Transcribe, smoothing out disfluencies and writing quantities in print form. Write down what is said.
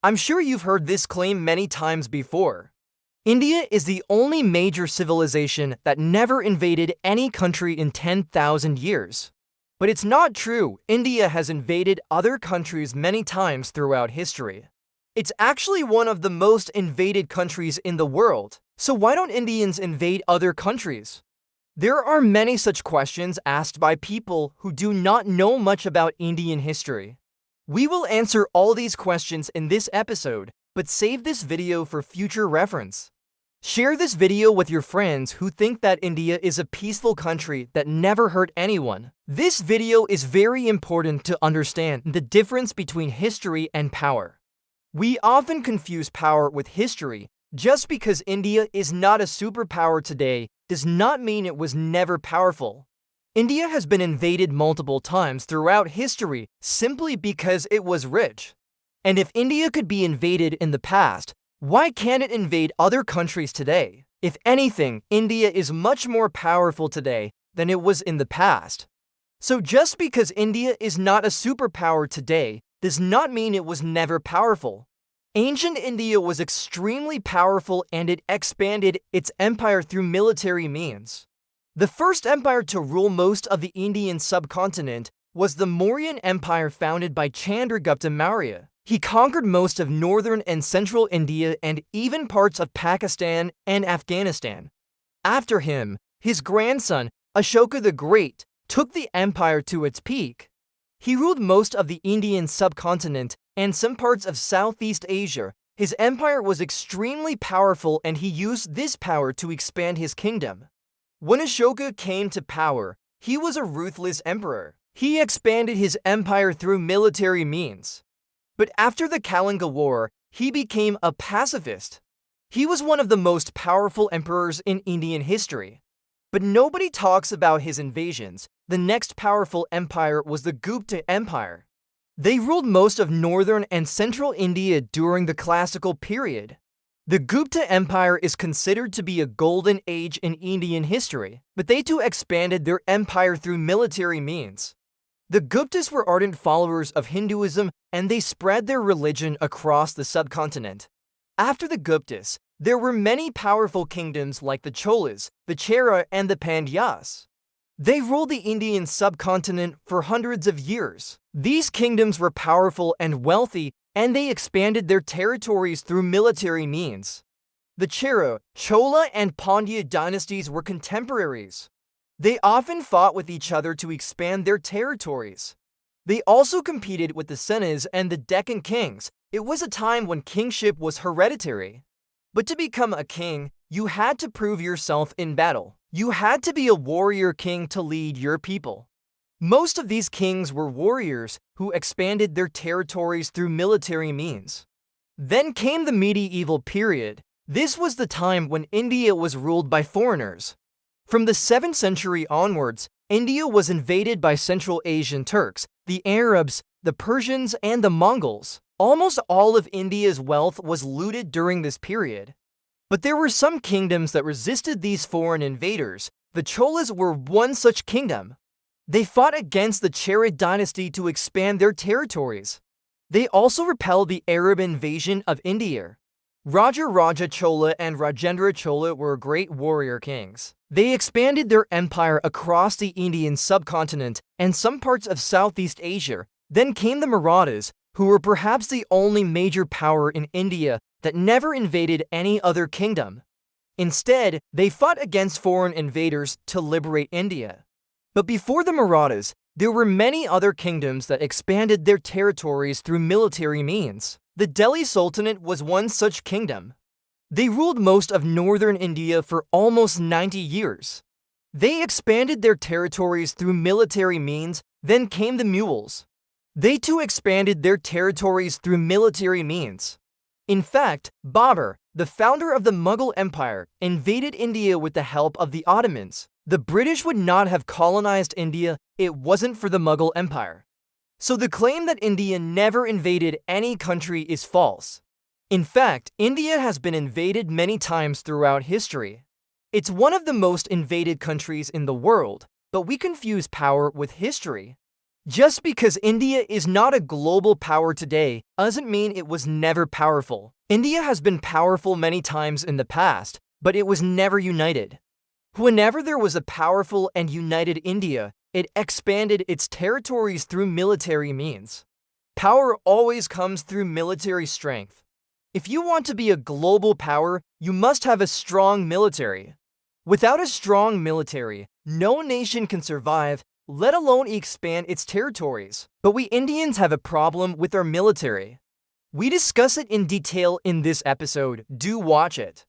I'm sure you've heard this claim many times before. India is the only major civilization that never invaded any country in 10,000 years. But it's not true. India has invaded other countries many times throughout history. It's actually one of the most invaded countries in the world. So why don't Indians invade other countries? There are many such questions asked by people who do not know much about Indian history. We will answer all these questions in this episode, but save this video for future reference. Share this video with your friends who think that India is a peaceful country that never hurt anyone. This video is very important to understand the difference between history and power. We often confuse power with history. Just because India is not a superpower today does not mean it was never powerful. India has been invaded multiple times throughout history simply because it was rich. And if India could be invaded in the past, why can't it invade other countries today? If anything, India is much more powerful today than it was in the past. So just because India is not a superpower today does not mean it was never powerful. Ancient India was extremely powerful and it expanded its empire through military means. The first empire to rule most of the Indian subcontinent was the Mauryan Empire founded by Chandragupta Maurya. He conquered most of northern and central India and even parts of Pakistan and Afghanistan. After him, his grandson, Ashoka the Great, took the empire to its peak. He ruled most of the Indian subcontinent and some parts of Southeast Asia. His empire was extremely powerful and he used this power to expand his kingdom. When Ashoka came to power, he was a ruthless emperor. He expanded his empire through military means. But after the Kalinga War, he became a pacifist. He was one of the most powerful emperors in Indian history. But nobody talks about his invasions. The next powerful empire was the Gupta Empire. They ruled most of northern and central India during the classical period. The Gupta Empire is considered to be a golden age in Indian history, but they too expanded their empire through military means. The Guptas were ardent followers of Hinduism and they spread their religion across the subcontinent. After the Guptas, there were many powerful kingdoms like the Cholas, the Chera, and the Pandyas. They ruled the Indian subcontinent for hundreds of years. These kingdoms were powerful and wealthy, and they expanded their territories through military means. The Chera, Chola, and Pandya dynasties were contemporaries. They often fought with each other to expand their territories. They also competed with the Senas and the Deccan kings. It was a time when kingship was hereditary. But to become a king, you had to prove yourself in battle. You had to be a warrior king to lead your people. Most of these kings were warriors who expanded their territories through military means. Then came the medieval period. This was the time when India was ruled by foreigners. From the 7th century onwards, India was invaded by Central Asian Turks, the Arabs, the Persians, and the Mongols. Almost all of India's wealth was looted during this period. But there were some kingdoms that resisted these foreign invaders. The Cholas were one such kingdom. They fought against the Chera dynasty to expand their territories. They also repelled the Arab invasion of India. Raja Chola and Rajendra Chola were great warrior kings. They expanded their empire across the Indian subcontinent and some parts of Southeast Asia. Then came the Marathas, who were perhaps the only major power in India that never invaded any other kingdom. Instead, they fought against foreign invaders to liberate India. But before the Marathas, there were many other kingdoms that expanded their territories through military means. The Delhi Sultanate was one such kingdom. They ruled most of northern India for almost 90 years. They expanded their territories through military means. Then came the Mughals. They too expanded their territories through military means. In fact, Babur, the founder of the Mughal Empire, invaded India with the help of the Ottomans. The British would not have colonized India if it wasn't for the Mughal Empire. So the claim that India never invaded any country is false. In fact, India has been invaded many times throughout history. It's one of the most invaded countries in the world, but we confuse power with history. Just because India is not a global power today doesn't mean it was never powerful. India has been powerful many times in the past, but it was never united. Whenever there was a powerful and united India, it expanded its territories through military means. Power always comes through military strength. If you want to be a global power, you must have a strong military. Without a strong military, no nation can survive, let alone expand its territories. But we Indians have a problem with our military. We discuss it in detail in this episode. Do watch it.